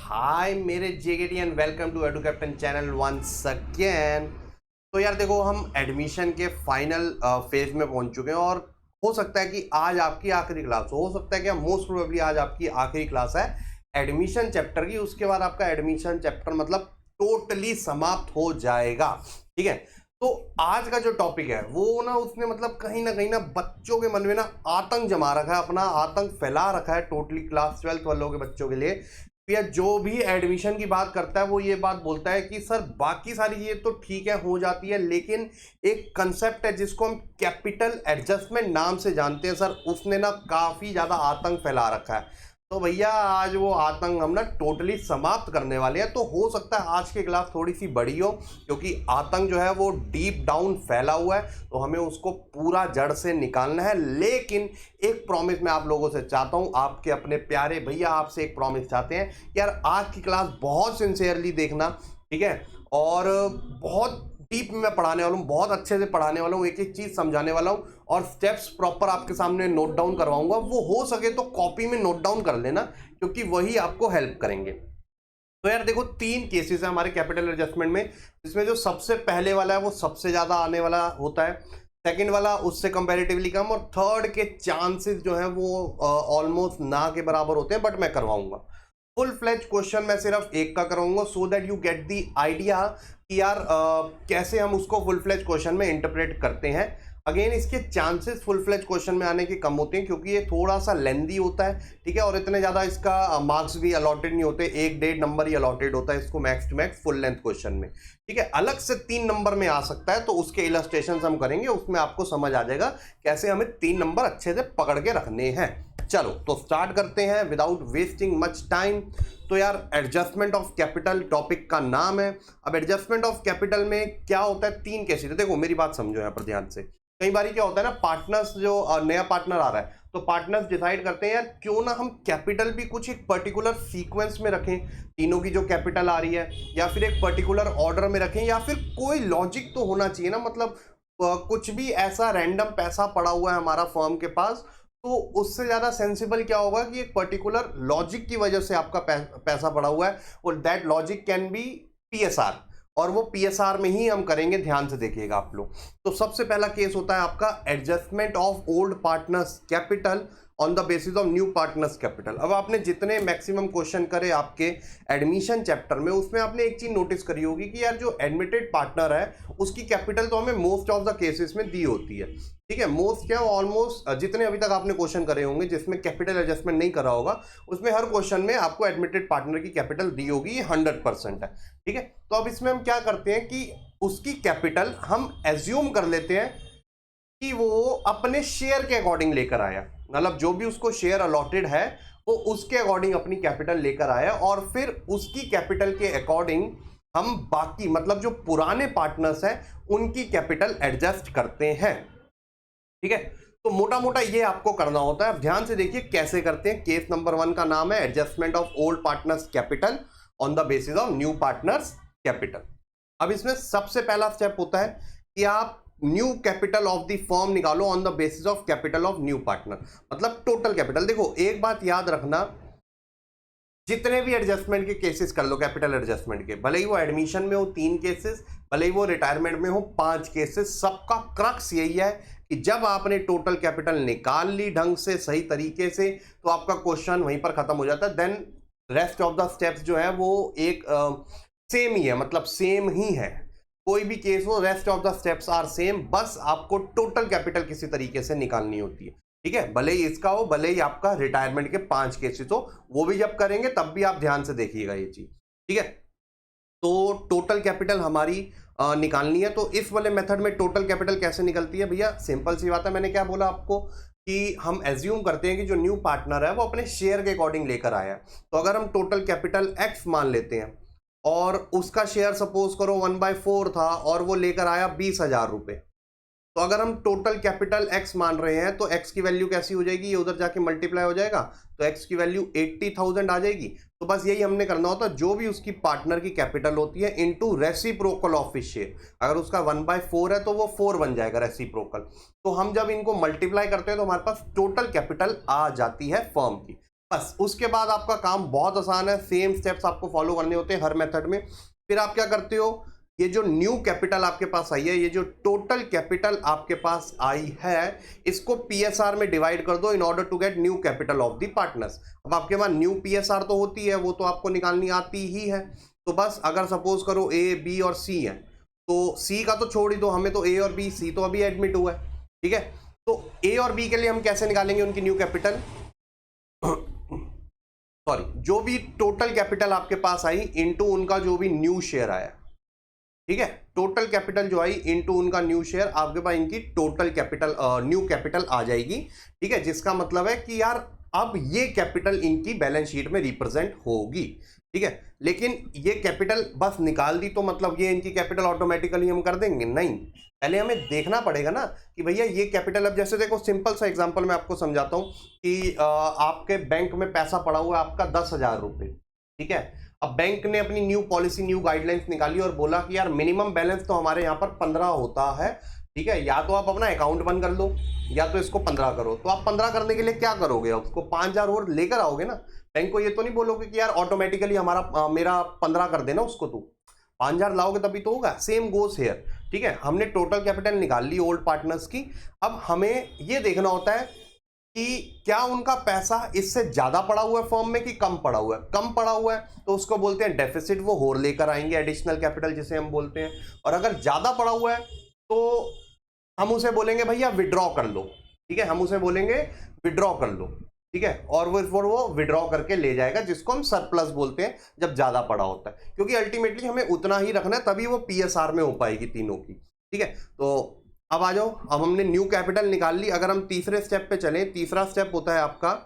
हाय मेरे JKT and welcome to Edu Captain channel once again. तो यार देखो, हम एडमिशन के फाइनल फेज में पहुंच चुके हैं और हो सकता है कि आज आपकी आखिरी क्लास हो सकता है कि मोस्ट प्रोबेबली आज आपकी आखिरी क्लास है एडमिशन चैप्टर की। उसके बाद आपका एडमिशन चैप्टर मतलब टोटली समाप्त हो जाएगा। ठीक है, तो आज का जो टॉपिक है वो ना उसने मतलब कहीं ना बच्चों के मन में ना आतंक जमा रखा है, अपना आतंक फैला रखा है टोटली क्लास 12th वालों के बच्चों के लिए। या जो भी एडमिशन की बात करता है वो ये बात बोलता है कि सर बाकी सारी चीजें तो ठीक है, हो जाती है, लेकिन एक कंसेप्ट है जिसको हम कैपिटल एडजस्टमेंट नाम से जानते हैं सर, उसने ना काफी ज्यादा आतंक फैला रखा है। तो भैया आज वो आतंक हम ना टोटली समाप्त करने वाले हैं। तो हो सकता है आज की क्लास थोड़ी सी बड़ी हो, क्योंकि आतंक जो है वो डीप डाउन फैला हुआ है, तो हमें उसको पूरा जड़ से निकालना है। लेकिन एक प्रॉमिस मैं आप लोगों से चाहता हूं, आपके अपने प्यारे भैया आपसे एक प्रॉमिस चाहते हैं कि यार आज की क्लास बहुत सिंसियरली देखना, ठीक है, और बहुत डीप में पढ़ाने वाला हूँ, बहुत अच्छे से पढ़ाने वाला हूँ, एक एक चीज समझाने वाला हूँ और स्टेप्स प्रॉपर आपके सामने नोट डाउन करवाऊंगा। वो हो सके तो कॉपी में नोट डाउन कर लेना, क्योंकि वही आपको हेल्प करेंगे। तो यार देखो, तीन केसेस है हमारे कैपिटल एडजस्टमेंट में, जिसमें जो सबसे पहले वाला है वो सबसे ज्यादा आने वाला होता है, सेकंड वाला उससे कंपैरेटिवली कम, और थर्ड के चांसेस जो है वो ऑलमोस्ट ना के बराबर होते हैं, बट मैं करवाऊंगा। फुल फ्लेज क्वेश्चन मैं सिर्फ एक का कराऊंगा, so that you get the idea कि यार कैसे हम उसको फुल फ्लेज क्वेश्चन में इंटरप्रेट करते हैं। अगेन इसके चांसेस फुल फ्लेज क्वेश्चन में आने के कम होते हैं, क्योंकि ये थोड़ा सा लेंदी होता है, ठीक है, और इतने ज़्यादा इसका मार्क्स भी अलॉटेड नहीं होते, 1-1.5 नंबर ही अलॉटेड होता है इसको max to max full length question में। ठीक है, अलग से 3 नंबर में आ सकता है, तो उसके इलस्ट्रेशन हम करेंगे, उसमें आपको समझ आ जाएगा कैसे हमें 3 नंबर अच्छे से पकड़ के रखने हैं। चलो तो स्टार्ट करते हैं विदाउट वेस्टिंग मच टाइम। तो यार एडजस्टमेंट ऑफ कैपिटल टॉपिक का नाम है। अब एडजस्टमेंट ऑफ कैपिटल में क्या होता है, तीन केसेस है। देखो मेरी बात समझो यहाँ पर ध्यान से। कई बार क्या होता है ना, पार्टनर्स जो नया पार्टनर आ रहा है, तो पार्टनर्स डिसाइड करते हैं यार क्यों ना हम कैपिटल भी कुछ एक पर्टिकुलर सीक्वेंस में रखें, तीनों की जो कैपिटल आ रही है, या फिर एक पर्टिकुलर ऑर्डर में रखें, या फिर कोई लॉजिक तो होना चाहिए ना। मतलब कुछ भी ऐसा रैंडम पैसा पड़ा हुआ है हमारा फर्म के पास, तो उससे ज्यादा सेंसिबल क्या होगा कि एक पर्टिकुलर लॉजिक की वजह से आपका पैसा पड़ा हुआ है, और that logic can be PSR, और वो पीएसआर में ही हम करेंगे। ध्यान से देखिएगा आप लोग। तो सबसे पहला केस होता है आपका adjustment of old partners capital on the basis of new partners capital. अब आपने जितने मैक्सिमम क्वेश्चन करे आपके एडमिशन चैप्टर में, उसमें आपने एक चीज नोटिस करी होगी कि यार जो एडमिटेड पार्टनर है उसकी कैपिटल तो हमें मोस्ट ऑफ द केसेस में दी होती है। ठीक है, मोस्ट क्या, ऑलमोस्ट जितने अभी तक आपने क्वेश्चन करे होंगे जिसमें कैपिटल एडजस्टमेंट नहीं करा होगा, उसमें हर क्वेश्चन में आपको एडमिटेड पार्टनर की कैपिटल दी होगी, 100% है। ठीक है, तो अब इसमें हम क्या करते हैं कि उसकी कैपिटल हम एज्यूम कर लेते हैं कि वो अपने शेयर के अकॉर्डिंग लेकर आया, मतलब जो भी उसको शेयर अलॉटेड है वो उसके अकॉर्डिंग अपनी कैपिटल लेकर आया, और फिर उसकी कैपिटल के अकॉर्डिंग हम बाकी मतलब जो पुराने पार्टनर्स हैं उनकी कैपिटल एडजस्ट करते हैं। ठीक है, तो मोटा मोटा ये आपको करना होता है। अब ध्यान से देखिए कैसे करते हैं। केस नंबर 1 का नाम है adjustment of old partners capital on the basis of new partners capital. अब इसमें सबसे पहला स्टेप होता है कि आप new capital of the firm निकालो on the basis of capital of new partner, मतलब टोटल कैपिटल। देखो एक बात याद रखना, जितने भी एडजस्टमेंट के केसेस कर लो कैपिटल एडजस्टमेंट के, भले ही वो एडमिशन में हो 3 केसेस, भले ही वो रिटायरमेंट में हो 5 केसेस, सबका क्रक्स यही है कि जब आपने टोटल कैपिटल निकाल ली ढंग से सही तरीके से, तो आपका क्वेश्चन वहीं पर खत्म हो जाता है। Then rest of the steps जो है वो एक सेम ही है, मतलब सेम ही है, कोई भी केस हो rest of the steps are same, बस आपको टोटल कैपिटल किसी तरीके से निकालनी होती है। ठीक है, भले ही इसका हो, भले ही आपका रिटायरमेंट के 5 केसेस हो, वो भी जब करेंगे तब भी आप ध्यान से देखिएगा ये चीज। ठीक है, तो टोटल कैपिटल हमारी निकालनी है। तो इस वाले मेथड में टोटल कैपिटल कैसे निकलती है भैया, सिंपल सी बात है। मैंने क्या बोला आपको कि हम एज्यूम करते हैं कि जो न्यू पार्टनर है वो अपने शेयर के अकॉर्डिंग लेकर आया है। तो अगर हम टोटल कैपिटल एक्स मान लेते हैं और उसका शेयर सपोज करो 1/4 था और वो लेकर आया 20,000 रुपए, तो अगर हम टोटल कैपिटल x मान रहे हैं तो x की वैल्यू कैसी हो जाएगी, ये उधर जाके मल्टीप्लाई हो जाएगा, तो x की वैल्यू 80,000 आ जाएगी। तो बस यही हमने करना होता है, जो भी उसकी पार्टनर की कैपिटल होती है into reciprocal of his share. अगर उसका 1/4 है तो वो 4 बन जाएगा रेसिप्रोकल। तो हम जब इनको मल्टीप्लाई करते हैं तो हमारे पास टोटल कैपिटल आ जाती है फर्म की। बस उसके बाद आपका काम बहुत आसान है, सेम स्टेप्स आपको फॉलो करने होते हैं हर मेथड में। फिर आप क्या करते हो, ये जो न्यू कैपिटल आपके पास आई है, ये जो टोटल कैपिटल आपके पास आई है, इसको पीएसआर में डिवाइड कर दो in order to get new capital of the partners. अब आपके पास न्यू पीएसआर तो होती है, वो तो आपको निकालनी आती ही है। तो बस अगर सपोज करो ए बी और सी है, तो सी का तो छोड़ ही दो, हमें तो ए और बी, सी तो अभी एडमिट हुआ है, ठीक है। तो ए और बी के लिए हम कैसे निकालेंगे उनकी न्यू कैपिटल, सॉरी, जो भी टोटल कैपिटल आपके पास आई इनटू उनका जो भी न्यू शेयर आया, ठीक है। टोटल कैपिटल जो आई इनटू उनका न्यू शेयर, आपके पास इनकी टोटल कैपिटल न्यू कैपिटल आ जाएगी, ठीक है। जिसका मतलब है कि यार अब ये कैपिटल इनकी बैलेंस शीट में रिप्रेजेंट होगी, ठीक है। लेकिन ये कैपिटल बस निकाल दी तो मतलब ये इनकी कैपिटल ऑटोमेटिकली हम कर देंगे? नहीं, पहले हमें देखना पड़ेगा ना कि भैया ये कैपिटल, अब जैसे देखो सिंपल सा एग्जांपल मैं आपको समझाता हूं कि आपके बैंक में पैसा पड़ा हुआ है आपका 10,000 रुपये, ठीक है। अब बैंक ने अपनी न्यू पॉलिसी, न्यू गाइडलाइंस निकाली और बोला कि यार मिनिमम बैलेंस तो हमारे यहाँ पर 15 होता है, ठीक है। या तो आप अपना अकाउंट बंद कर लो या तो इसको 15 करो। तो आप 15 करने के लिए क्या करोगे, उसको 5,000 और लेकर आओगे ना। बैंक को ये तो नहीं बोलोगे कि यार ऑटोमेटिकली हमारा मेरा 15 कर देना उसको, तू 5,000 लाओगे तभी तो होगा। सेम गोस हेयर, ठीक है। हमने टोटल कैपिटल निकाल ली ओल्ड पार्टनर्स की। अब हमें ये देखना होता है कि क्या उनका पैसा इससे ज्यादा पड़ा हुआ है फर्म में कि कम पड़ा हुआ है। कम पड़ा हुआ है तो उसको बोलते हैं डेफिसिट, वो और लेकर आएंगे एडिशनल कैपिटल जिसे हम बोलते हैं। और अगर ज्यादा पड़ा हुआ है तो हम उसे बोलेंगे भैया विड्रॉ कर लो, ठीक है। हम उसे बोलेंगे विड्रॉ कर लो, ठीक है। और वो विड्रॉ करके ले जाएगा, जिसको हम सरप्लस बोलते हैं जब ज्यादा पड़ा होता है, क्योंकि अल्टीमेटली हमें उतना ही रखना है, तभी वो पीएसआर में हो पाएगी तीनों की, ठीक है। तो अब आ जाओ, अब हमने न्यू कैपिटल निकाल ली। अगर हम तीसरे स्टेप पे चलें, तीसरा स्टेप होता है आपका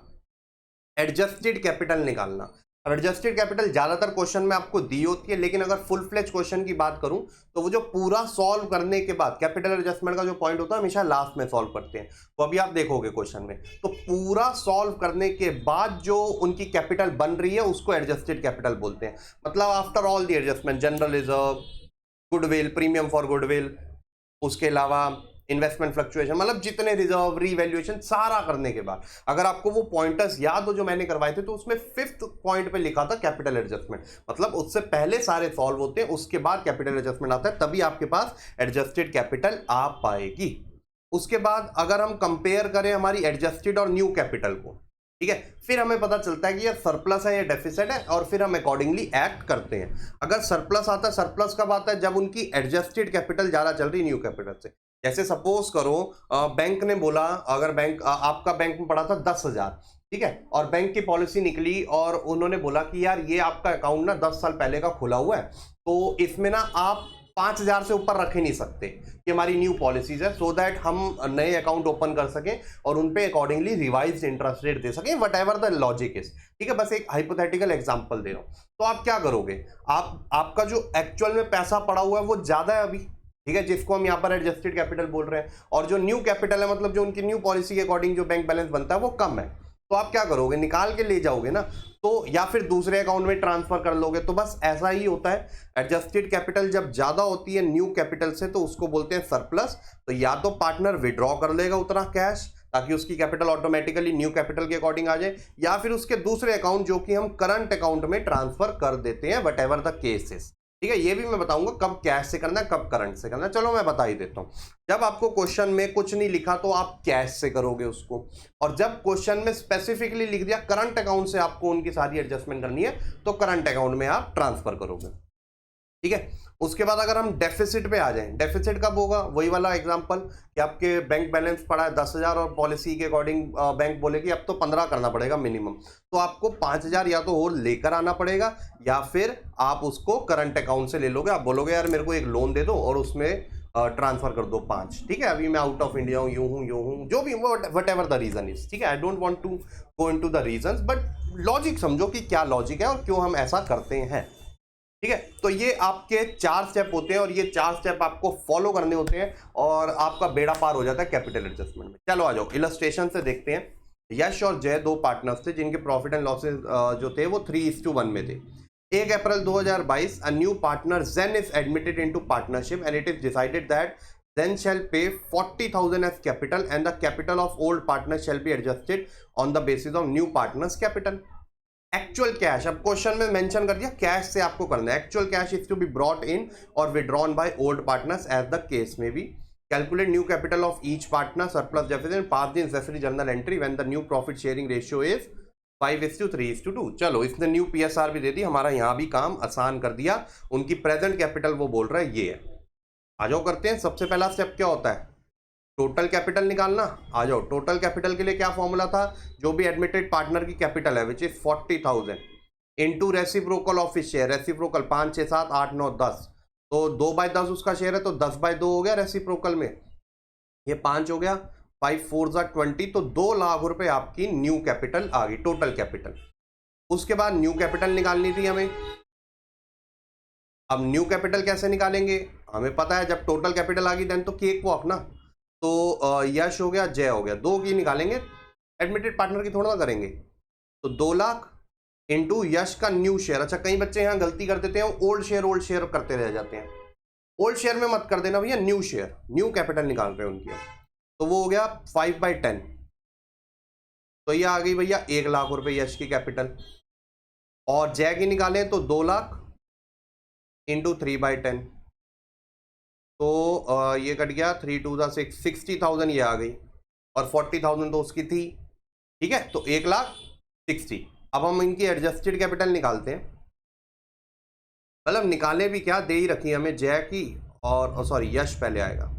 एडजस्टेड कैपिटल निकालना। अब एडजस्टेड कैपिटल ज्यादातर क्वेश्चन में आपको दी होती है, लेकिन अगर फुल फ्लेज क्वेश्चन की बात करूं तो वो जो पूरा सॉल्व करने के बाद कैपिटल एडजस्टमेंट का जो पॉइंट होता है हमेशा लास्ट में सॉल्व करते हैं। तो अभी आप देखोगे क्वेश्चन में, तो पूरा सॉल्व करने के बाद जो उनकी कैपिटल बन रही है उसको एडजस्टेड कैपिटल बोलते हैं। मतलब after all the adjustment, general reserve, goodwill, premium for goodwill, उसके अलावा इन्वेस्टमेंट फ्लक्चुएशन, मतलब जितने रिजर्व, रीवैल्यूएशन सारा करने के बाद, अगर आपको वो पॉइंटर्स याद हो जो मैंने करवाए थे, तो उसमें 5th पॉइंट पे लिखा था कैपिटल एडजस्टमेंट। मतलब उससे पहले सारे सॉल्व होते हैं, उसके बाद कैपिटल एडजस्टमेंट आता है, तभी आपके पास एडजस्टेड कैपिटल आ पाएगी। उसके बाद अगर हम कंपेयर करें हमारी एडजस्टेड और न्यू कैपिटल को, ठीक है, फिर हमें पता चलता है कि ये सरप्लस है या डेफिसिट है, और फिर हम अकॉर्डिंगली एक्ट करते हैं। अगर सरप्लस आता है, सरप्लस कब आता है, जब उनकी एडजस्टेड कैपिटल ज्यादा चल रही न्यू कैपिटल से। जैसे सपोज करो बैंक ने बोला, अगर बैंक आपका बैंक में पड़ा था 10,000, ठीक है, और बैंक की पॉलिसी निकली और उन्होंने बोला कि यार ये आपका अकाउंट ना 10 साल पहले का खुला हुआ है, तो इसमें ना आप 5,000 से ऊपर रख ही नहीं सकते, कि हमारी न्यू पॉलिसीज है, सो दैट हम नए अकाउंट ओपन कर सकें और उन पे अकॉर्डिंगली रिवाइज्ड इंटरेस्ट रेट दे सकें, what ever the logic is, ठीक है। बस एक हाइपोथेटिकल एग्जांपल दे रहा हूं। तो आप क्या करोगे, आपका जो एक्चुअल में पैसा पड़ा हुआ है वो ज्यादा है अभी, ठीक है, जिसको हम यहाँ पर एडजस्टेड कैपिटल बोल रहे हैं, और जो न्यू कैपिटल है, मतलब जो उनकी न्यू पॉलिसी के अकॉर्डिंग जो बैंक बैलेंस बनता है वो कम है। तो आप क्या करोगे, निकाल के ले जाओगे ना, तो या फिर दूसरे अकाउंट में ट्रांसफर कर लोगे। तो बस ऐसा ही होता है, एडजस्टेड कैपिटल जब ज्यादा होती है न्यू कैपिटल से तो उसको बोलते हैं सरप्लस। तो या तो पार्टनर विड्रॉ कर लेगा उतना कैश ताकि उसकी कैपिटल ऑटोमेटिकली न्यू कैपिटल के अकॉर्डिंग आ जाए, या फिर उसके दूसरे अकाउंट जो कि हम करंट अकाउंट में ट्रांसफर कर देते हैं, वट एवर द केसेस, ठीक है। ये भी मैं बताऊंगा कब कैश से करना है, कब करंट से करना है। चलो मैं बता ही देता हूं। जब आपको क्वेश्चन में कुछ नहीं लिखा तो आप कैश से करोगे उसको, और जब क्वेश्चन में स्पेसिफिकली लिख दिया करंट अकाउंट से आपको उनकी सारी एडजस्टमेंट करनी है, तो करंट अकाउंट में आप ट्रांसफर करोगे, ठीक है। उसके बाद अगर हम डेफिसिट पे आ जाएं, डेफिसिट कब होगा, वही वाला एग्जांपल कि आपके बैंक बैलेंस पड़ा है 10,000 और पॉलिसी के अकॉर्डिंग बैंक बोले कि अब तो 15 करना पड़ेगा मिनिमम, तो आपको 5,000 या तो और लेकर आना पड़ेगा, या फिर आप उसको करंट अकाउंट से ले लोगे। आप बोलोगे यार मेरे को एक लोन दे दो और उसमें ट्रांसफर कर दो 5, ठीक है, अभी मैं आउट ऑफ इंडिया हूँ, यूं हूँ, जो भी whatever the reason is, ठीक है। I don't want to go into the reasons, but logic समझो कि क्या लॉजिक है और क्यों हम ऐसा करते हैं, ठीक है। तो ये आपके 4 स्टेप होते हैं और ये 4 स्टेप आपको फॉलो करने होते हैं और आपका बेड़ा पार हो जाता है कैपिटल एडजस्टमेंट में। चलो आ जाओ, इलस्ट्रेशन से देखते हैं। यश और जय 2 पार्टनर्स थे जिनके प्रॉफिट एंड लॉसेस जो थे वो 3:1 में थे। 1 April 2022 a new partner Jane is admitted into partnership and it is decided that then shall pay 40,000 as capital and the capital of old partners shall be adjusted on the basis of new partners capital. Actual cash, अब question में mention कर दिया cash से आपको करना है. Actual cash is to be brought in or withdrawn by old partners as the case may be. Calculate new capital of each partner, surplus deficit, pass the necessary journal entry when the new profit sharing ratio is 5:3:2. चलो इसने new PSR भी दे दी, हमारा यहाँ भी काम आसान कर दिया. उनकी प्रेजेंट कैपिटल वो बोल रहा है ये है. आ जाओ करते हैं. सबसे पहला स्टेप क्या होता है, टोटल कैपिटल निकालना. आ जाओ. टोटल कैपिटल के लिए क्या फॉर्मूला था, जो भी एडमिटेड पार्टनर की कैपिटल है which is 40,000 into reciprocal of his share. Reciprocal 5, 6, 7, 8, 9, 10, तो 2/10 उसका शेयर है तो 10/2 हो गया रेसिप्रोकल में. ये 5 हो गया, 5 4 20, तो 2 लाख रुपए आपकी न्यू कैपिटल आ गई, टोटल कैपिटल. उसके बाद न्यू कैपिटल निकालनी थी हमें. अब न्यू कैपिटल कैसे निकालेंगे, हमें पता है जब टोटल कैपिटल आ गई देन तो केक वॉक ना. तो यश हो गया, जय हो गया, 2 की निकालेंगे, एडमिटेड पार्टनर की थोड़ा ना करेंगे. तो 2 लाख इंटू यश का न्यू शेयर. अच्छा कई बच्चे यहाँ गलती कर देते हैं, ओल्ड शेयर करते रह जाते हैं. ओल्ड शेयर में मत कर देना भैया, न्यू शेयर, न्यू कैपिटल निकाल रहे हैं उनकी. तो वो हो गया 5/10. तो ये आ गई भैया 1 लाख रुपए यश की कैपिटल. और जय की निकालें तो 2 लाख इंटू 3/10, तो ये कट गया 3 2 6, 60,000 ये आ गई और 40,000 तो उसकी थी. ठीक है, तो 1,60,000. अब हम इनकी एडजस्टेड कैपिटल निकालते हैं. मतलब निकाले भी क्या, दे ही रखी हमें जय की और सॉरी यश पहले आएगा.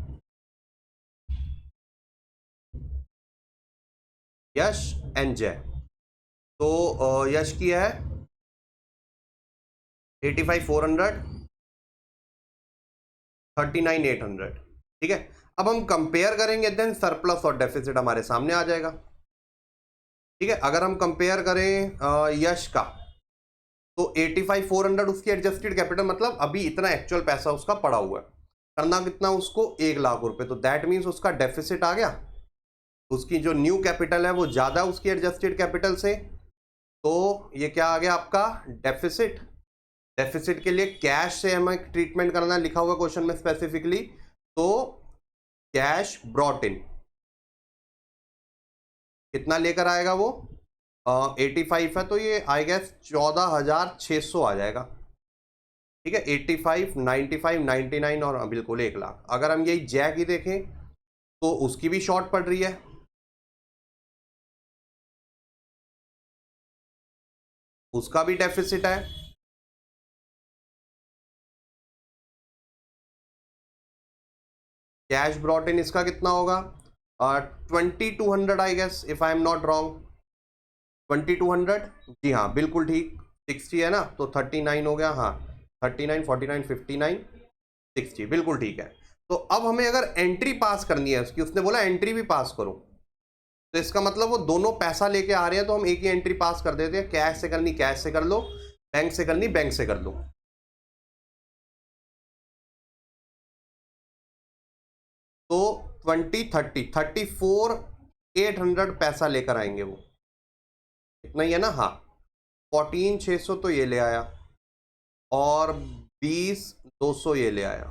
यश एंड जय. तो यश की है 85,400, 39,800. ठीक है, अब हम कंपेयर करेंगे देन सरप्लस और डेफिसिट हमारे सामने आ जाएगा. ठीक है, अगर हम कंपेयर करें यश का तो 85,400 उसकी एडजस्टेड कैपिटल, मतलब अभी इतना एक्चुअल पैसा उसका पड़ा हुआ है. करना कितना उसको, 1 लाख रुपए. तो दैट मीन्स उसका डेफिसिट आ गया. उसकी जो न्यू कैपिटल है वो ज्यादा उसकी एडजस्टेड कैपिटल से. तो ये क्या आ गया आपका डेफिसिट. डेफिसिट के लिए कैश से हमें ट्रीटमेंट करना लिखा हुआ क्वेश्चन में स्पेसिफिकली. तो कैश ब्रॉट इन कितना लेकर आएगा वो, 85 है तो ये आई गेस 14,600 आ जाएगा. ठीक है, 85, 95, 99 और बिल्कुल 1 लाख. अगर हम यही जय की देखें तो उसकी भी शॉर्ट पड़ रही है. उसका भी डेफिसिट है. कैश ब्रॉट इन इसका कितना होगा, 2200 I guess if I am not wrong. 2200, जी हाँ बिल्कुल ठीक. 60 है ना, तो 39 हो गया. हाँ 39, 49, 59, 60 बिल्कुल ठीक है. तो अब हमें अगर एंट्री पास करनी है उसकी, उसने बोला एंट्री भी पास करो, तो इसका मतलब वो दोनों पैसा लेके आ रहे हैं तो हम एक ही एंट्री पास कर देते हैं. कैश से करनी कैश से कर लो, बैंक से करनी बैंक से कर लो. तो 34,800 पैसा लेकर आएंगे वो. इतना ही है ना. हाँ 14,600 तो ये ले आया और 20,200 ये ले आया.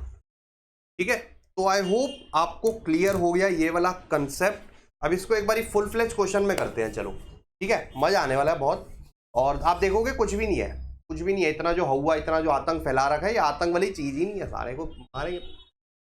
ठीक है, तो आई होप आपको क्लियर हो गया ये वाला कंसेप्ट. अब इसको एक बारी फुल फ्लेज क्वेश्चन में करते हैं. चलो ठीक है, मजा आने वाला है बहुत. और आप देखोगे कुछ भी नहीं है, कुछ भी नहीं है. इतना जो हुआ, इतना जो आतंक फैला रखा है, ये आतंक वाली चीज ही नहीं है, सारे को मारेंगे.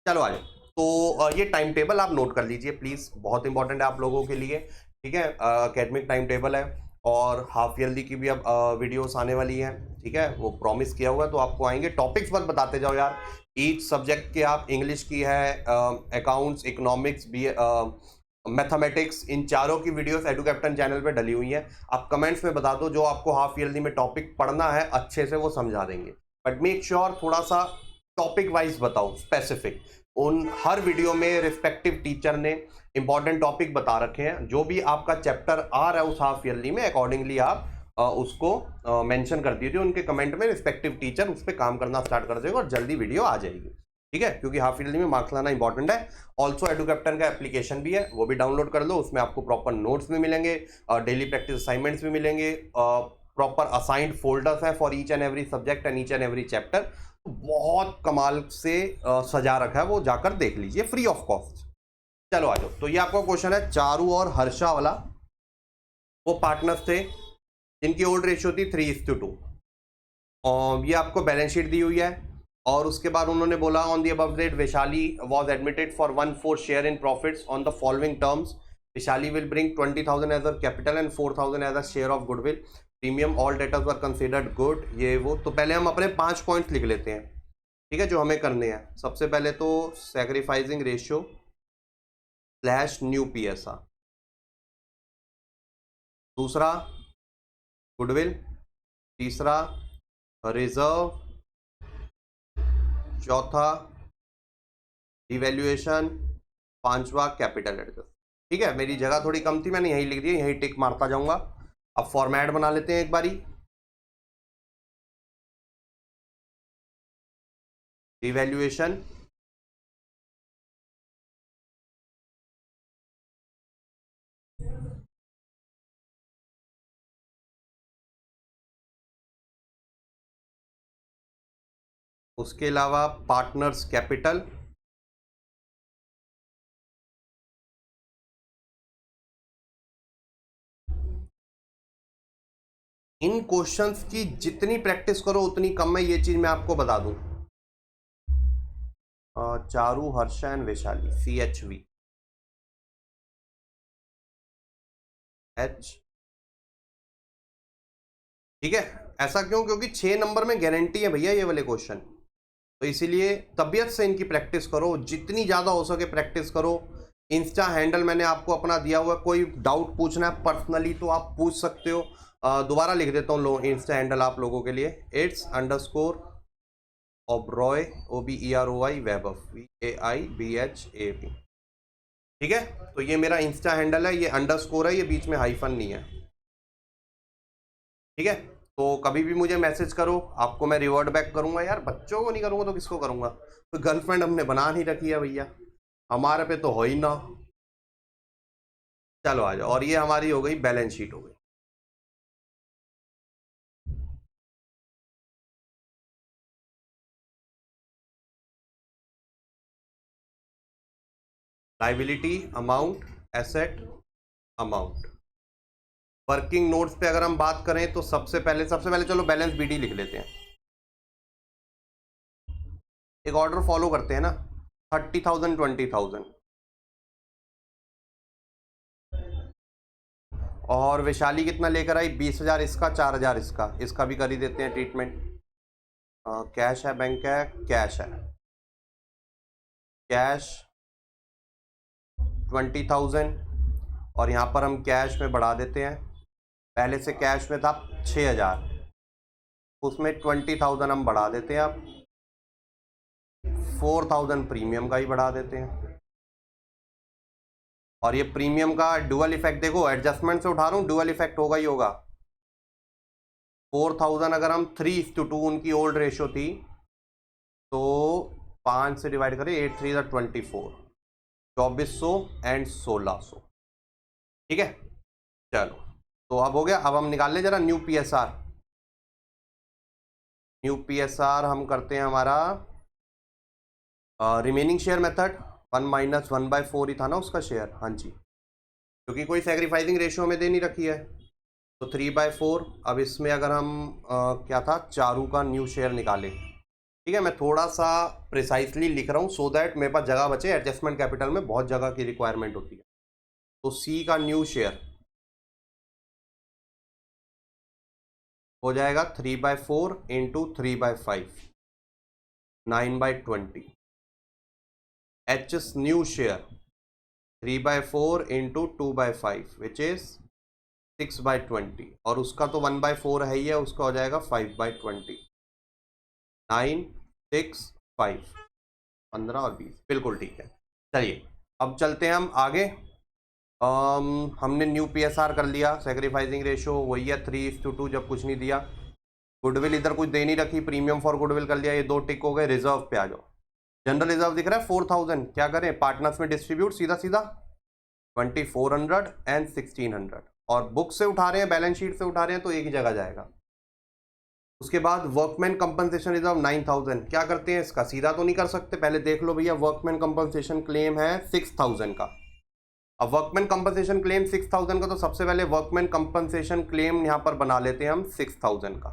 चलो आ जाओ. तो ये टाइम टेबल आप नोट कर लीजिए प्लीज, बहुत इंपॉर्टेंट है आप लोगों के लिए. ठीक है, एकेडमिक टाइम टेबल है और हाफ ईयरली की भी अब वीडियोस आने वाली हैं. ठीक है, वो प्रॉमिस किया हुआ है तो आपको आएंगे. टॉपिक्स बस बताते जाओ यार. ईच सब्जेक्ट के आप, इंग्लिश की है, अकाउंट्स, इकोनॉमिक्स, मैथमेटिक्स, इन चारों की वीडियोस एडू कैप्टन चैनल पे डली हुई हैं. आप कमेंट्स में बता दो जो आपको हाफ ईयरली में टॉपिक पढ़ना है, अच्छे से वो समझा देंगे. बट मेक श्योर थोड़ा सा टॉपिक वाइज बताओ, स्पेसिफिक. उन हर वीडियो में रिस्पेक्टिव टीचर ने इंपॉर्टेंट टॉपिक बता रखे हैं. जो भी आपका चैप्टर आ रहा है उस हाफ ईयरली में, अकॉर्डिंगली आप उसको मेंशन कर दीजिए उनके कमेंट में. रिस्पेक्टिव टीचर उस पर काम करना स्टार्ट कर देगा और जल्दी वीडियो आ जाएगी. ठीक है, क्योंकि हाफ ईयरली में मार्क्स लाना इंपॉर्टेंट है. ऑल्सो एडू कैप्टन का एप्लीकेशन भी है, वो भी डाउनलोड कर लो. उसमें आपको प्रॉपर नोट्स भी मिलेंगे, डेली प्रैक्टिस असाइनमेंट्स भी मिलेंगे, प्रॉपर असाइंड फोल्डर्स है for each and every subject and each and every chapter, तो बहुत कमाल से सजा रखा है, वो जाकर देख लीजिए फ्री ऑफ कॉस्ट। चलो आ जाओ। तो ये आपका क्वेश्चन है चारू और हर्षा वाला। वो पार्टनर्स थे जिनकी ओल्ड रेशियो थी 3:2, और ये आपको बैलेंस शीट दी हुई है। और उसके बाद उन्होंने बोला on the above date Vaishali was admitted for 1/4 share in profits on the following terms. Vaishali will bring 20,000 as a capital and 4,000 as a share of goodwill premium, all debtors were considered good, ये वो। तो पहले हम अपने 5 points लिख लेते हैं, ठीक है, जो हमें करने हैं। सबसे पहले तो सैक्रिफाइसिंग रेशियो / न्यू PSR, दूसरा गुडविल, तीसरा रिजर्व, चौथा डिवैल्यूएशन, पांचवा कैपिटल एडजस्ट। ठीक है, मेरी जगह थोड़ी कम थी, मैंने यही लिख दिया, यही टिक मारता जाऊंगा। अब फॉर्मेट बना लेते हैं एक बारी। डिवैल्यूएशन, उसके अलावा पार्टनर्स कैपिटल, इन क्वेश्चंस की जितनी प्रैक्टिस करो उतनी कम है, ये चीज मैं आपको बता दूं। Charu, Harsha and Vaishali, CHV H, ठीक है। ऐसा क्यों? क्योंकि 6 नंबर में गारंटी है भैया ये वाले क्वेश्चन, तो इसीलिए तबियत से इनकी प्रैक्टिस करो, जितनी ज़्यादा हो सके प्रैक्टिस करो। इंस्टा हैंडल मैंने आपको अपना दिया हुआ है, कोई डाउट पूछना है पर्सनली तो आप पूछ सकते हो। दोबारा लिख देता हूँ लो इंस्टा हैंडल आप लोगों के लिए, its_ ओबरॉय, OBEROY वैभव, VAIBHAV, ठीक है। तो ये मेरा इंस्टा हैंडल है, ये अंडरस्कोर है, ये बीच में हाइफन नहीं है, ठीक है। तो कभी भी मुझे मैसेज करो, आपको मैं रिवर्ट बैक करूंगा। यार बच्चों को नहीं करूंगा तो किसको करूंगा? तो गर्लफ्रेंड हमने बना नहीं रखी है भैया, हमारे पे तो हो ही ना। चलो आ जाओ। और ये हमारी हो गई बैलेंस शीट, हो गई। Liability amount, asset amount. Working notes पे अगर हम बात करें तो सबसे पहले चलो बैलेंस BD लिख लेते हैं। एक ऑर्डर फॉलो करते हैं ना, 30,000 20,000, और वैशाली कितना लेकर आई? 20,000 इसका, 4,000 इसका, इसका भी कर ही देते हैं ट्रीटमेंट। कैश है, बैंक है, कैश है, कैश 20,000, और यहाँ पर हम कैश में बढ़ा देते हैं। पहले से कैश में था 6,000, उसमें 20,000 हम बढ़ा देते हैं। अब 4,000 प्रीमियम का ही बढ़ा देते हैं। और ये प्रीमियम का डुअल इफेक्ट देखो, एडजस्टमेंट से उठा रहा हूँ, डुअल इफेक्ट होगा ही होगा। 4,000 अगर हम 3:2 उनकी ओल्ड रेशियो थी, तो 5 से डिवाइड करें, 8 3 24, 2400 एंड 1600, ठीक है। चलो तो अब हो गया। अब हम निकाल लें जरा न्यू PSR। न्यू PSR हम करते हैं हमारा रिमेनिंग शेयर मेथड, 1 - 1/4 ही था ना उसका शेयर, हाँ जी, क्योंकि कोई सैक्रिफाइसिंग रेशियो में दे नहीं रखी है, तो 3/4। अब इसमें अगर हम क्या था, चारू का न्यू शेयर निकालें, ठीक है। मैं थोड़ा सा प्रिसाइसली लिख रहा हूँ सो दैट मेरे पास जगह बचे, एडजस्टमेंट कैपिटल में बहुत जगह की रिक्वायरमेंट होती है। तो C का न्यू शेयर हो जाएगा 3/4 into 3/5, 9/20। H's new share 3/4 into 2/5 which is 6/20, और उसका तो 1/4 है ही है, उसका हो जाएगा 5/20, 9 6 5, 15 और 20, बिल्कुल ठीक है। चलिए अब चलते हैं हम आगे। हमने न्यू PSR कर लिया, सैक्रिफाइसिंग रेशियो वही है 3:2, जब कुछ नहीं दिया। गुडविल इधर कुछ दे नहीं रखी, प्रीमियम फॉर गुडविल कर लिया, ये 2 टिक हो गए। रिजर्व पे आ जाओ। जनरल रिजर्व दिख रहा है 4,000, क्या करें, पार्टनर्स में डिस्ट्रीब्यूट सीधा सीधा 2,400 एंड 1,600, और बुक से उठा रहे हैं, बैलेंस शीट से उठा रहे हैं, तो एक ही जगह जाएगा। उसके बाद वर्कमैन कंपनसेशन रिजर्व 9000, क्या करते हैं इसका, सीधा तो नहीं कर सकते, पहले देख लो भैया। वर्कमैन कंपनसेशन क्लेम है 6000 का। अब वर्कमैन कंपनसेशन क्लेम 6000 का, तो सबसे पहले वर्कमैन कंपनसेशन क्लेम यहां पर बना लेते हैं हम 6000 का।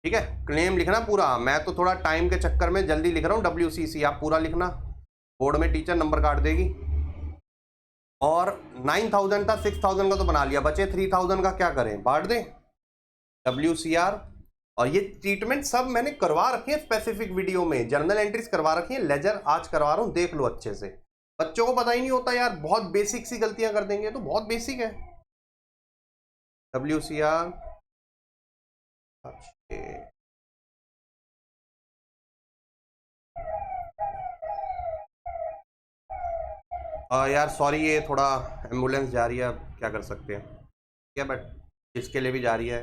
ठीक है, क्लेम लिखना पूरा, मैं तो थोड़ा टाइम के चक्कर में जल्दी लिख रहा हूं। WCC आप पूरा लिखना, बोर्ड में टीचर नंबर काट देगी। और 9000 था, 6000 का तो बना लिया, बचे 3000 का क्या करें, बांट दें WCR। और ये ट्रीटमेंट सब मैंने करवा रखी है स्पेसिफिक वीडियो में, जर्नल एंट्रीज करवा रखी है, लेजर आज करवा रहा हूं, देख लो अच्छे से। बच्चों को पता ही नहीं होता यार, बहुत बेसिक सी गलतियां कर देंगे, तो बहुत बेसिक है। WCR यार सॉरी, ये थोड़ा एम्बुलेंस जा रही है, अब क्या कर सकते हैं, क्या, बट जिसके लिए भी जा रही है,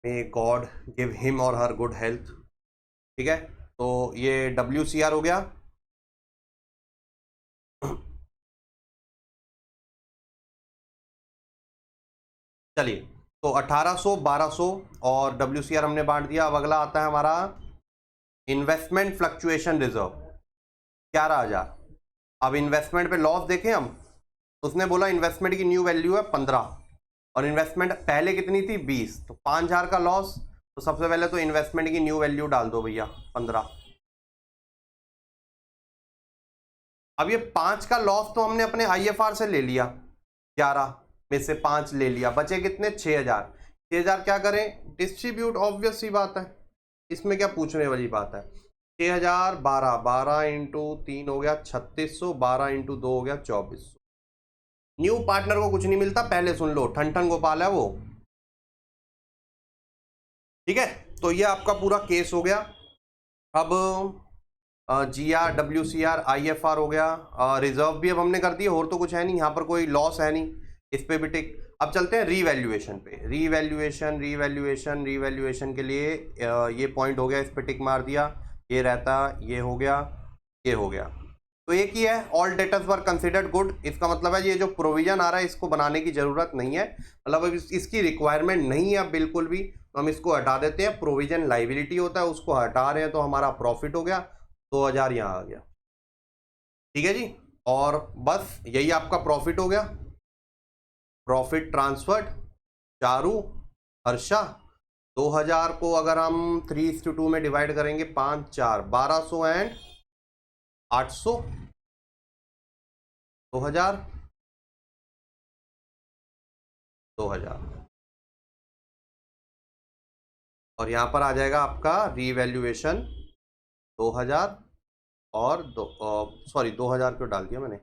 मे गॉड गिव हिम और हर गुड हेल्थ। ठीक है, तो ये WCR हो गया। चलिए, तो 1800, 1200 और WCR हमने बांट दिया। अब अगला आता है हमारा इन्वेस्टमेंट फ्लक्चुएशन रिजर्व 11000। अब इन्वेस्टमेंट पे लॉस देखें हम, उसने बोला इन्वेस्टमेंट की न्यू वैल्यू है 15 और इन्वेस्टमेंट पहले कितनी थी 20, तो 5000 का लॉस। तो सबसे पहले तो इन्वेस्टमेंट की न्यू वैल्यू डाल दो भैया 15। अब ये 5 का लॉस तो हमने अपने IFR से ले लिया, 11 में से 5 ले लिया, बचे कितने 6000। 6000 क्या करें, डिस्ट्रीब्यूट, ऑब्वियस सी बात है, इसमें क्या पूछने वाली बात है। 6000 12, 12 इंटू 3 हो गया 3600, 12 इंटू 2 हो गया 2400। न्यू पार्टनर को कुछ नहीं मिलता, पहले सुन लो, ठन ठन गोपाल है वो। ठीक है, तो ये आपका पूरा केस हो गया। अब GR, WCR, IFR हो गया, रिजर्व भी अब हमने कर दिया, और तो कुछ है नहीं यहाँ पर, कोई लॉस है नहीं, इस पे भी टिक। अब चलते हैं रीवैल्यूएशन पे। रीवैल्यूएशन के लिए ये पॉइंट हो गया, इस पे टिक मार दिया, ये रहता, ये हो गया, ये हो गया। तो एक ही है, all debtors were considered good, इसका मतलब है ये जो प्रोविजन आ रहा है इसको बनाने की जरूरत नहीं है, मतलब इसकी रिक्वायरमेंट नहीं है अब बिल्कुल भी, तो हम इसको हटा देते हैं। प्रोविजन लाइबिलिटी होता है, उसको हटा रहे हैं, तो हमारा प्रॉफिट हो गया 2000 यहाँ आ गया। ठीक है जी, और बस यही आपका प्रॉफिट हो गया। प्रॉफिट ट्रांसफर्ड, चारू, हर्षा, 2000 को अगर हम 3:2 में डिवाइड करेंगे, 5 4 1200 एंड 800, 2000 और यहां पर आ जाएगा आपका रीवैल्यूएशन 2000 और 2000 क्यों डाल दिया मैंने,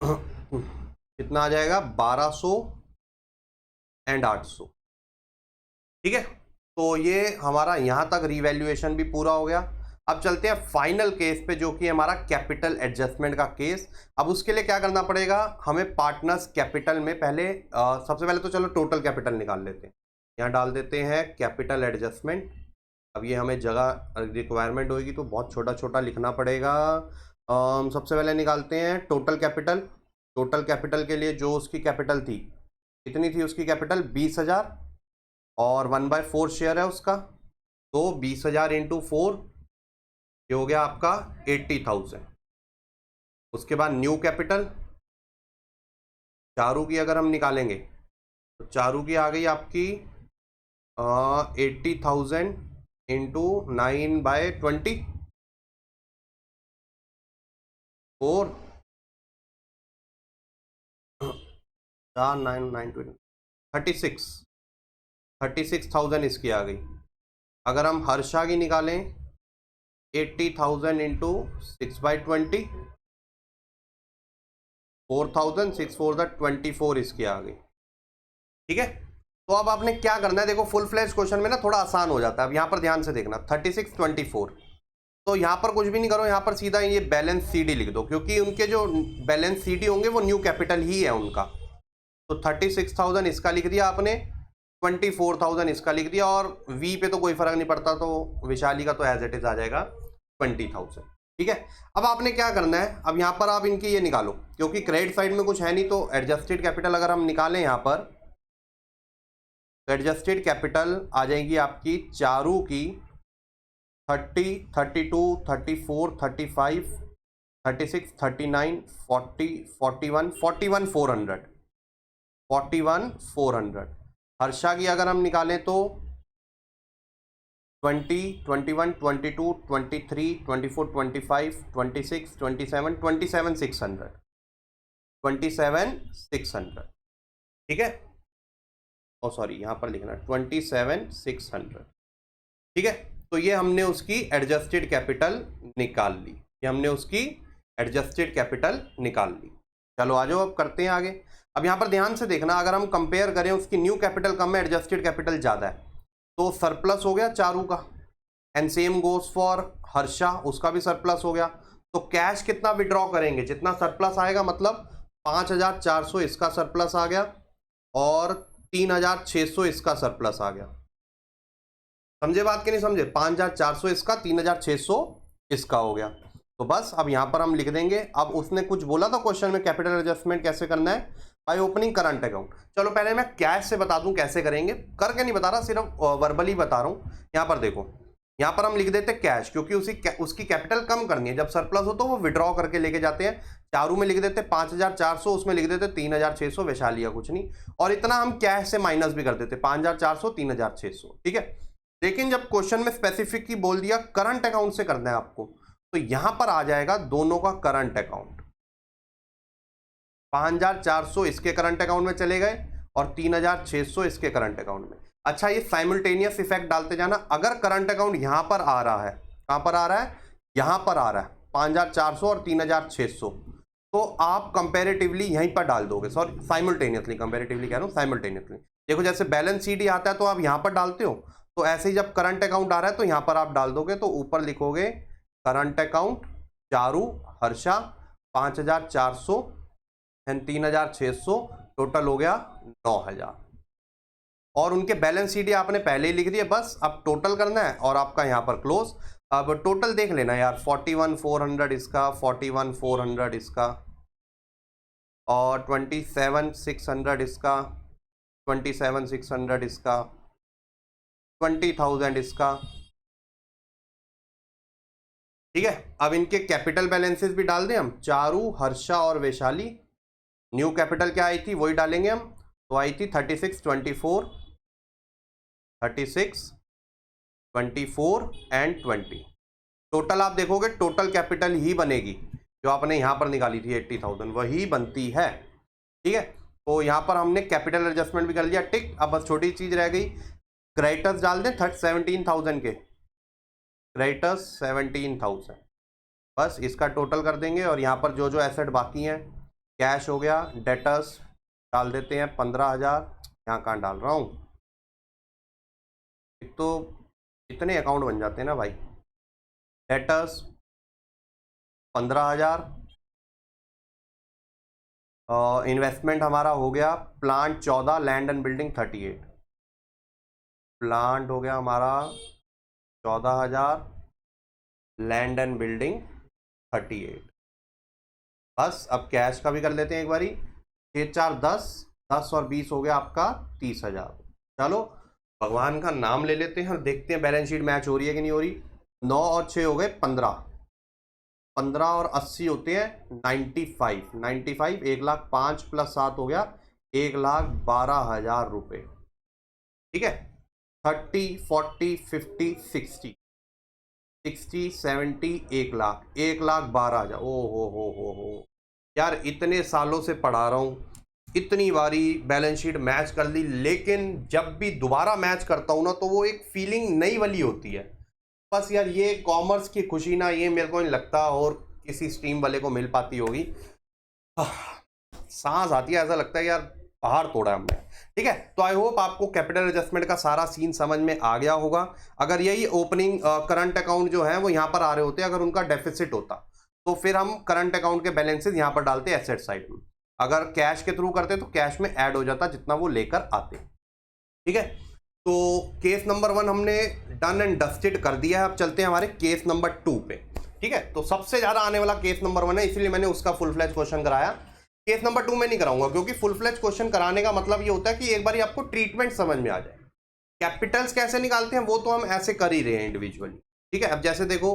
कितना आ जाएगा 1200 एंड 800। ठीक है, तो ये हमारा यहां तक रीवैल्यूएशन भी पूरा हो गया। अब चलते हैं फाइनल केस पे, जो कि हमारा कैपिटल एडजस्टमेंट का केस। अब उसके लिए क्या करना पड़ेगा, हमें पार्टनर्स कैपिटल में पहले सबसे पहले तो चलो टोटल कैपिटल निकाल लेते हैं। यहाँ डाल देते हैं कैपिटल एडजस्टमेंट। अब ये हमें जगह रिक्वायरमेंट होगी तो बहुत छोटा छोटा लिखना पड़ेगा। सबसे पहले निकालते हैं टोटल कैपिटल। टोटल कैपिटल के लिए जो उसकी कैपिटल थी, कितनी थी उसकी कैपिटल 20000 और 1/4 शेयर है उसका, तो 20000 इंटू 4 ये हो गया आपका 80,000। उसके बाद न्यू कैपिटल चारू की अगर हम निकालेंगे तो चारू की आ गई आपकी 80,000 इंटू 9/20 4 4 9 9 20 36,000 इसकी आ गई। अगर हम हर्षा की निकालें 80,000 इंटू 6/20 4,000 6 4 24 इसकी आ गई। ठीक है, तो अब आपने क्या करना है, देखो फुल फ्लैश क्वेश्चन में ना थोड़ा आसान हो जाता है। अब यहाँ पर ध्यान से देखना 36 24, तो यहाँ पर कुछ भी नहीं करो, यहाँ पर सीधा ये बैलेंस CD लिख दो, क्योंकि उनके जो बैलेंस CD होंगे वो न्यू कैपिटल ही है उनका। तो 36,000 इसका लिख दिया आपने, 24,000 इसका लिख दिया, और V पे तो कोई फर्क नहीं पड़ता, तो विशाली का तो एज इट इज आ जाएगा 20,000। ठीक है। अब आपने क्या करना है, अब यहाँ पर आप इनकी ये निकालो, क्योंकि क्रेडिट साइड में कुछ है नहीं, तो एडजस्टेड कैपिटल अगर हम निकालें यहाँ पर, तो एडजस्टेड कैपिटल आ जाएगी आपकी चारू की 30, 32, 34, 35, 36, 39, 40, 41, 400, 400। हर्षा की अगर हम निकालें तो 20, 21, 22, 23, 24, 25, 26, 27, 27,600, 27,600। ठीक है, ओ सॉरी यहाँ पर लिखना 27,600। ठीक है, तो ये हमने उसकी एडजस्टेड कैपिटल निकाल ली, ये हमने उसकी एडजस्टेड कैपिटल निकाल ली। चलो आ जाओ अब करते हैं आगे। अब यहाँ पर ध्यान से देखना, अगर हम कंपेयर करें, उसकी न्यू कैपिटल कम है, एडजस्टेड कैपिटल ज़्यादा है, तो सरप्लस हो गया चारू का, and same goes for Harsha, उसका भी सरप्लस हो गया। तो कैश कितना विड्रॉ करेंगे, जितना सरप्लस आएगा, मतलब 5,400 इसका सरप्लस आ गया और 3,600 इसका सरप्लस आ गया। समझे बात कि नहीं समझे? 5,400 इसका, 3,600 इसका हो गया। तो बस अब यहां पर हम लिख देंगे। अब उसने कुछ बोला था क्वेश्चन में, कैपिटल एडजस्टमेंट कैसे करना है, बाय ओपनिंग करंट अकाउंट। चलो पहले मैं कैश से बता दूं कैसे करेंगे, करके नहीं बता रहा, सिर्फ वर्बली बता रहा हूं। यहां पर देखो, यहां पर हम लिख देते कैश, क्योंकि उसकी कैपिटल कम करनी है। जब सरप्लस हो तो वो विड्रॉ करके लेके जाते हैं। चारू में लिख देते 5,400, उसमें लिख देते 3,600, वैशाली का कुछ नहीं, और इतना हम कैश से माइनस भी कर देते 5,400, 3,600। ठीक है, लेकिन जब क्वेश्चन में स्पेसिफिक ही बोल दिया करंट अकाउंट से करना है आपको, तो यहां पर आ जाएगा दोनों का करंट अकाउंट। 5,400 इसके करंट अकाउंट में चले गए और 3,600 इसके करंट अकाउंट में। अच्छा, ये साइमल्टेनियस इफेक्ट डालते जाना। अगर करंट अकाउंट यहां पर आ रहा है, कहां पर आ रहा है, यहां पर आ रहा है 5,400 और 3,600, तो आप कंपेरेटिवली यहीं पर डाल दोगे। सॉरी, साइमल्टेनियसली, कंपेरेटिवली कह रहा हूं, साइमल्टेनियसली। देखो जैसे बैलेंस शीट ही आता है तो आप यहां पर डालते हो, तो ऐसे ही जब करंट अकाउंट आ रहा है तो यहां पर आप डाल दोगे। तो ऊपर लिखोगे current account Charu Harsha 5,400 and 3,600, total हो गया 9,000। और उनके बैलेंस शीट आपने पहले ही लिख दिए, बस अब टोटल करना है और आपका यहाँ पर क्लोज। अब टोटल देख लेना यार, 41,400 इसका, 41,400 इसका, और 27,600 इसका, 27,600 इसका, 20,000 इसका। ठीक है, अब इनके कैपिटल बैलेंसेस भी डाल दें हम, चारू हर्षा और वैशाली। न्यू कैपिटल क्या आई थी वही डालेंगे हम, तो आई थी 36, 24, 36, 24 एंड 20। टोटल आप देखोगे टोटल कैपिटल ही बनेगी, जो आपने यहां पर निकाली थी 80,000 वही बनती है। ठीक है, तो यहां पर हमने कैपिटल एडजस्टमेंट भी कर लिया, टिक। अब बस छोटी चीज रह गई, क्रेडिटर्स डाल दें 17,000 के, क्रेडिटर्स 17,000, बस इसका टोटल कर देंगे। और यहाँ पर जो जो एसेट बाकी हैं, कैश हो गया, डेटर्स डाल देते हैं 15,000। यहाँ कहाँ डाल रहा हूँ, एक तो इतने अकाउंट बन जाते हैं ना भाई। डेटर्स 15,000, इन्वेस्टमेंट हमारा हो गया, plant 14, land and building 38। Plant हो गया हमारा 14,000, लैंड एंड बिल्डिंग 38। बस अब कैश का भी कर लेते हैं एक बारी, 6, 4, 10, 10 और 20 हो गया आपका 30,000। चलो भगवान का नाम ले लेते हैं और देखते हैं बैलेंस शीट मैच हो रही है कि नहीं हो रही। 9 और 6 हो गए 15, 15 और 80 होते हैं 95, 95, 1,05,000 प्लस 7 हो गया 1,12,000 रुपये। ठीक है, 30, 40, 50, 60, 60, 70, 1,00,000, 1,12,000। ओ हो यार, इतने सालों से पढ़ा रहा हूँ, इतनी बारी बैलेंस शीट मैच कर ली, लेकिन जब भी दोबारा मैच करता हूँ ना, तो वो एक फीलिंग नई वाली होती है। बस यार, ये कॉमर्स की खुशी ना, ये मेरे को नहीं लगता और किसी स्ट्रीम वाले को मिल पाती होगी। सांस आती है, ऐसा लगता है यार पहाड़ तोड़ा हमने। ठीक है, तो आई होप आपको कैपिटल एडजस्टमेंट का सारा सीन समझ में आ गया होगा। अगर यही ओपनिंग करंट अकाउंट जो है वो यहाँ पर आ रहे होते, अगर उनका डेफिसिट होता, तो फिर हम करंट अकाउंट के बैलेंसेस यहाँ पर डालते एसेट साइड में। अगर कैश के थ्रू करते तो कैश में ऐड हो जाता जितना वो लेकर आते। ठीक है, तो केस नंबर 1 हमने डन एंड डस्टेड कर दिया है। अब चलते हैं हमारे केस नंबर 2 पे। ठीक है, तो सबसे ज्यादा आने वाला केस नंबर 1 है, इसलिए मैंने उसका फुल फ्लैज क्वेश्चन कराया। केस नंबर 2 में नहीं कराऊंगा, क्योंकि फुल फ्लैज क्वेश्चन कराने का मतलब ये होता है कि एक बार आपको ट्रीटमेंट समझ में आ जाए। कैपिटल्स कैसे निकालते हैं वो तो हम ऐसे कर ही रहे हैं इंडिविजुअली, ठीक है। अब जैसे देखो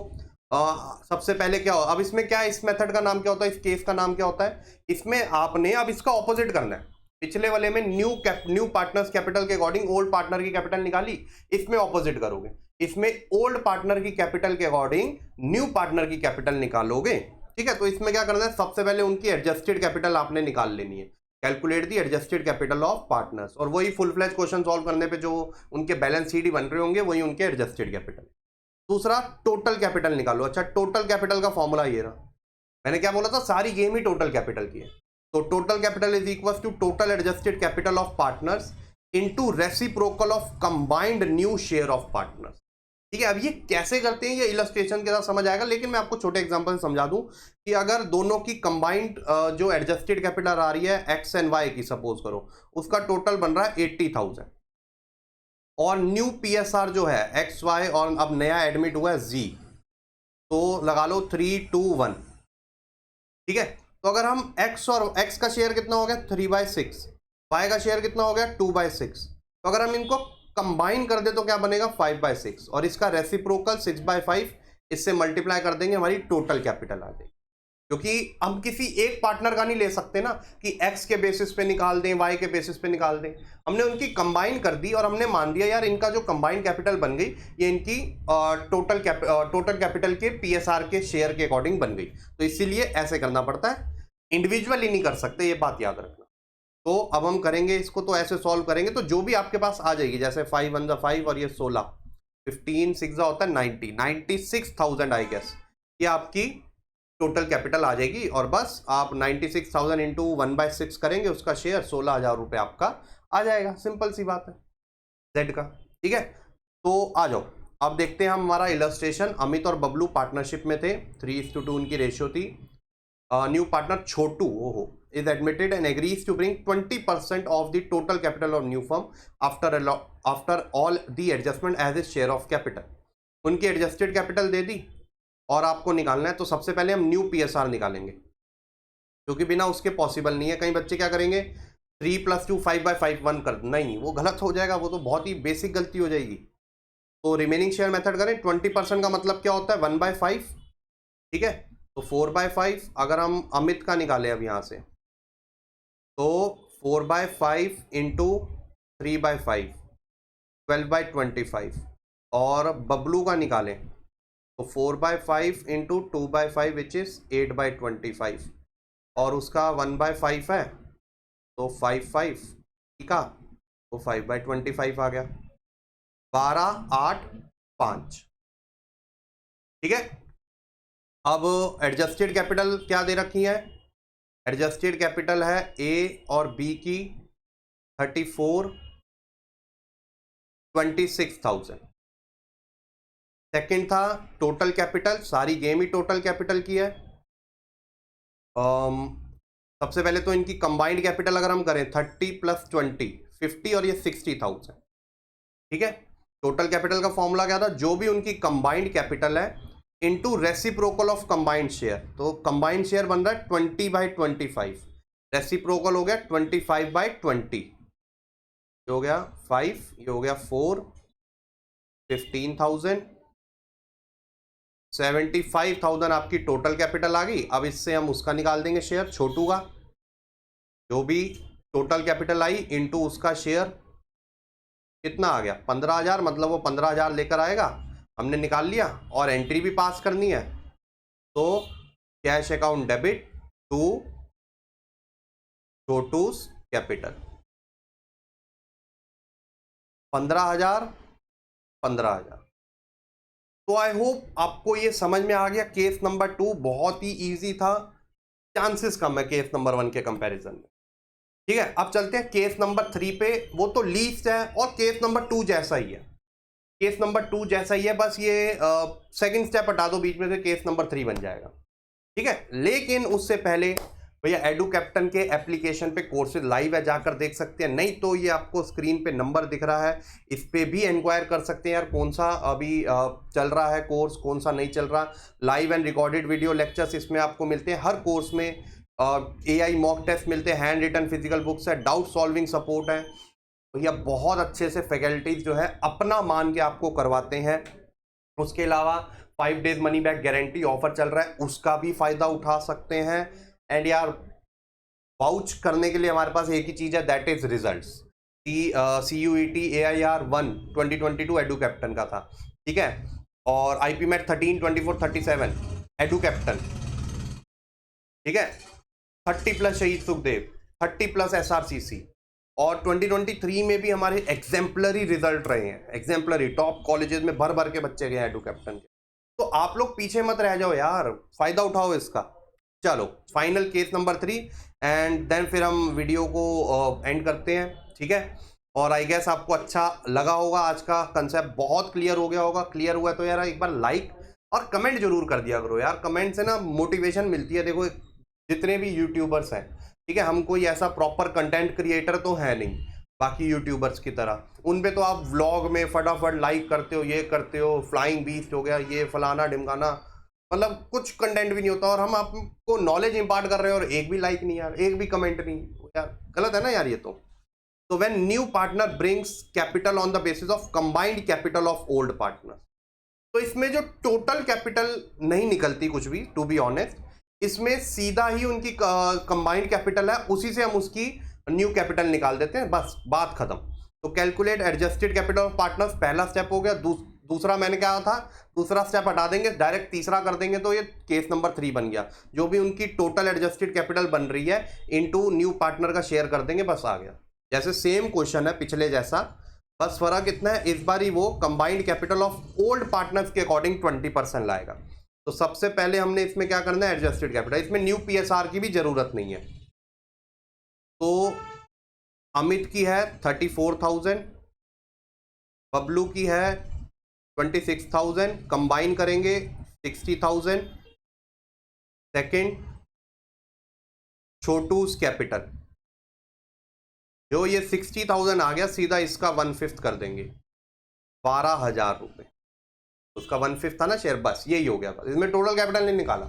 सबसे पहले क्या हो, अब इसमें क्या है, इस मेथड का नाम क्या होता है, इस केस का नाम क्या होता है, इसमें आपने अब इसका ऑपोजिट करना है। पिछले वाले में न्यू पार्टनर्स कैपिटल के अकॉर्डिंग ओल्ड पार्टनर की कैपिटल निकाली, इसमें ऑपोजिट करोगे, इसमें ओल्ड पार्टनर की कैपिटल के अकॉर्डिंग न्यू पार्टनर की कैपिटल निकालोगे, ठीक है। तो इसमें क्या करना है, सबसे पहले उनकी एडजस्टेड कैपिटल आपने निकाल लेनी है, calculate the adjusted capital of partners, और वही फुल फ्लैज क्वेश्चन सॉल्व करने पे जो उनके बैलेंस शीट ही बन रहे होंगे वही उनके एडजस्टेड कैपिटल। दूसरा टोटल कैपिटल निकालो। अच्छा, टोटल कैपिटल का फॉर्मूला ये रहा, मैंने क्या बोला था, सारी गेम ही टोटल कैपिटल की है। तो total capital is equal to total adjusted capital of partners into reciprocal of combined new share of partners, ठीक है। अब ये कैसे करते हैं ये इलस्ट्रेशन के साथ समझ आएगा, लेकिन मैं आपको छोटे एग्जांपल से समझा दूं कि अगर दोनों की कंबाइंड जो एडजस्टेड कैपिटल आ रही है एक्स एंड वाई की, सपोज करो उसका टोटल बन रहा है 80,000, और न्यू पीएसआर जो है एक्स वाई और अब नया एडमिट हुआ है जी, तो लगा लो 321, ठीक है। तो अगर हम एक्स और एक्स का शेयर कितना हो गया 3/6, वाई का शेयर कितना हो गया 2/6, तो अगर हम इनको कंबाइन कर दे तो क्या बनेगा 5/6, और इसका रेसिप्रोकल 6/5, इससे मल्टीप्लाई कर देंगे, हमारी टोटल कैपिटल आ जाएगी। क्योंकि हम किसी एक पार्टनर का नहीं ले सकते ना कि एक्स के बेसिस पे निकाल दें, वाई के बेसिस पे निकाल दें, हमने उनकी कंबाइन कर दी और हमने मान दिया यार इनका जो कंबाइंड कैपिटल बन गई ये इनकी टोटल कैपिटल के पीएसआर के शेयर के अकॉर्डिंग बन गई, तो इसीलिए ऐसे करना पड़ता है, इंडिविजुअली नहीं कर सकते, ये बात याद रखना। तो अब हम करेंगे इसको, तो ऐसे सॉल्व करेंगे, तो जो भी आपके पास आ जाएगी, जैसे 5 1 5 और ये 16, 15 6 होता है 96,000 आई गेस, ये आपकी टोटल कैपिटल आ जाएगी। और बस आप 96,000 इंटू 1/6 करेंगे, उसका शेयर 16,000 रुपये आपका आ जाएगा, सिंपल सी बात है जेड का, ठीक है। तो आ जाओ अब देखते हैं हम हमारा इलस्ट्रेशन। अमित और बबलू पार्टनरशिप में थे, 3:2 उनकी रेशियो थी। न्यू पार्टनर छोटू ओहो is admitted and agrees to bring 20% of the total capital of new firm after all the adjustment as his share of capital। उनकी एडजस्टेड कैपिटल दे दी और आपको निकालना है, तो सबसे पहले हम न्यू पीएसआर निकालेंगे, क्योंकि बिना उसके पॉसिबल नहीं है। कई बच्चे क्या करेंगे 3 + 2 5/5 1 कर, नहीं वो गलत हो जाएगा, वो तो बहुत ही बेसिक गलती हो जाएगी। तो रिमेनिंग शेयर मेथड करें, 20% का मतलब क्या होता है 1/5, ठीक है। तो 4/5 अगर हम अमित का निकालें अब यहाँ से, तो 4/5 इंटू 3/5 12/25, और बबलू का निकालें तो 4/5 इंटू 2/5 विच इज 8/25, और उसका 1/5 है तो 5/5, ठीक है, तो 5/25 आ गया, 12 8 5, ठीक है। अब एडजस्टेड कैपिटल क्या दे रखी है, एडजस्टेड कैपिटल है ए और बी की 34 26,000। सेकंड था टोटल कैपिटल, सारी गेम ही टोटल कैपिटल की है। सबसे पहले तो इनकी कंबाइंड कैपिटल अगर हम करें 30 + 20 50 और ये 60,000, ठीक है। टोटल कैपिटल का फॉर्मूला क्या था, जो भी उनकी कंबाइंड कैपिटल है into reciprocal of combined share, तो कंबाइंड शेयर बन रहा है 20/25, रेसिप्रोकल हो गया 25/20, ये हो गया 5, ये हो गया 4, 15,000, 75,000 आपकी टोटल कैपिटल आ गई। अब इससे हम उसका निकाल देंगे शेयर, छोटू का, जो भी टोटल कैपिटल आई इनटू उसका शेयर कितना आ गया 15,000, मतलब वो 15,000 लेकर आएगा, हमने निकाल लिया, और एंट्री भी पास करनी है, तो cash account debit to Chhotu's capital 15,000 15,000। तो आई होप आपको ये समझ में आ गया। केस नंबर 2 बहुत ही इजी था, चांसेस कम है केस नंबर 1 के कंपैरिजन में, ठीक है। अब चलते हैं केस नंबर 3 पे, वो तो लीस्ट है और केस नंबर 2 जैसा ही है, केस नंबर 2 जैसा ही है, बस ये सेकंड स्टेप हटा दो बीच में से, केस नंबर 3 बन जाएगा, ठीक है। लेकिन उससे पहले भैया एडू कैप्टन के एप्लीकेशन पे कोर्सेज लाइव है, जाकर देख सकते हैं। नहीं तो ये आपको स्क्रीन पे नंबर दिख रहा है, इस पे भी इंक्वायर कर सकते हैं यार कौन सा अभी चल रहा है कोर्स, कौन सा नहीं चल रहा। Live and recorded video lectures इसमें आपको मिलते हैं। हर कोर्स में AI मॉक टेस्ट मिलते हैं, हैंड रिटन फिजिकल बुक्स है, डाउट सॉल्विंग सपोर्ट है। भैया बहुत अच्छे से फैकल्टीज जो है अपना मान के आपको करवाते हैं। उसके अलावा 5 days money back guarantee offer चल रहा है, उसका भी फायदा उठा सकते हैं। एंड यार वाउच करने के लिए हमारे पास एक ही चीज है, that is results. CUET AIR 1 2022 edu captain का था, ठीक है। और IP MET 13 24 37 एडू कैप्टन, ठीक है। 30+ शहीद सुखदेव, 30+ SRCC। और 2023 में भी हमारे एग्जेम्पलरी रिजल्ट रहे हैं, एग्जेम्पलरी टॉप कॉलेजेस में भर भर के बच्चे गए एडू कैप्टन के। तो आप लोग पीछे मत रह जाओ यार, फायदा उठाओ इसका। चलो final case number 3 and then फिर हम वीडियो को एंड करते हैं, ठीक है। और आई गेस आपको अच्छा लगा होगा, आज का कंसेप्ट बहुत क्लियर हो गया होगा। क्लियर हुआ तो यार एक बार लाइक और कमेंट जरूर कर दिया करो यार, कमेंट से ना मोटिवेशन मिलती है। देखो जितने भी यूट्यूबर्स हैं, ठीक है, हम कोई ऐसा प्रॉपर कंटेंट क्रिएटर तो है नहीं बाकी यूट्यूबर्स की तरह, उन पे तो आप व्लॉग में फटाफट लाइक करते हो, ये करते हो, फ्लाइंग बीस्ट हो गया, ये फलाना ढिमकाना, मतलब कुछ कंटेंट भी नहीं होता। और हम आपको नॉलेज इंपार्ट कर रहे हैं और एक भी लाइक नहीं यार, एक भी कमेंट नहीं यार, गलत है ना यार ये तो when new partner brings capital on the basis of combined capital of old partner, तो इसमें जो टोटल कैपिटल नहीं निकलती कुछ भी, टू बी ऑनेस्ट, इसमें सीधा ही उनकी कंबाइंड कैपिटल है, उसी से हम उसकी न्यू कैपिटल निकाल देते हैं, बस बात खत्म। तो calculate adjusted capital of partners पहला स्टेप हो गया। दूसरा मैंने कहा था, दूसरा स्टेप हटा देंगे, डायरेक्ट तीसरा कर देंगे, तो ये केस नंबर 3 बन गया। जो भी उनकी टोटल एडजस्टेड कैपिटल बन रही है इनटू न्यू पार्टनर का शेयर कर देंगे, बस आ गया। जैसे सेम क्वेश्चन है पिछले जैसा, बस फर्क इतना है इस बार ही वो combined capital of old partners के अकॉर्डिंग 20% लाएगा। तो सबसे पहले हमने इसमें क्या करना है, एडजस्टेड कैपिटल। इसमें न्यू PSR की भी जरूरत नहीं है। तो अमित की है 34,000, बबलू की है 26,000, कंबाइन करेंगे 60,000। सेकेंड छोटूस कैपिटल, जो ये 60,000 आ गया, सीधा इसका 1/5 कर देंगे, 12,000 रुपये। उसका 1/5 था ना शेयर, बस यही हो गया था, इसमें टोटल कैपिटल नहीं निकाला।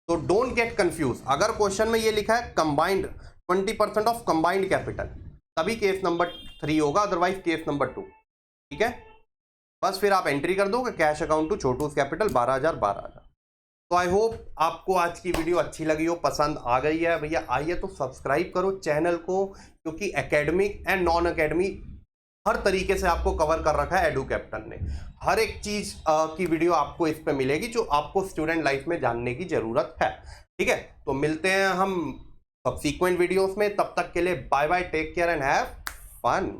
तो डोंट गेट कंफ्यूज, अगर क्वेश्चन में ये लिखा है कंबाइंड 20% ऑफ कंबाइंड कैपिटल, तभी केस नंबर 3 होगा, अदरवाइज केस नंबर 2, ठीक है। बस फिर आप एंट्री कर दोगे cash account to Chhotu's capital 12,000 12,000। तो आई होप आपको आज की वीडियो अच्छी लगी हो, पसंद आ गई है। भैया आइए तो सब्सक्राइब करो चैनल को, क्योंकि एकेडमिक एंड नॉन एकेडमिक हर तरीके से आपको कवर कर रखा है एडू कैप्टन ने। हर एक चीज की वीडियो आपको इस पे मिलेगी जो आपको स्टूडेंट लाइफ में जानने की जरूरत है, ठीक है। तो मिलते हैं हम सबसीक्वेंट वीडियोस में, तब तक के लिए bye bye, take care and have fun.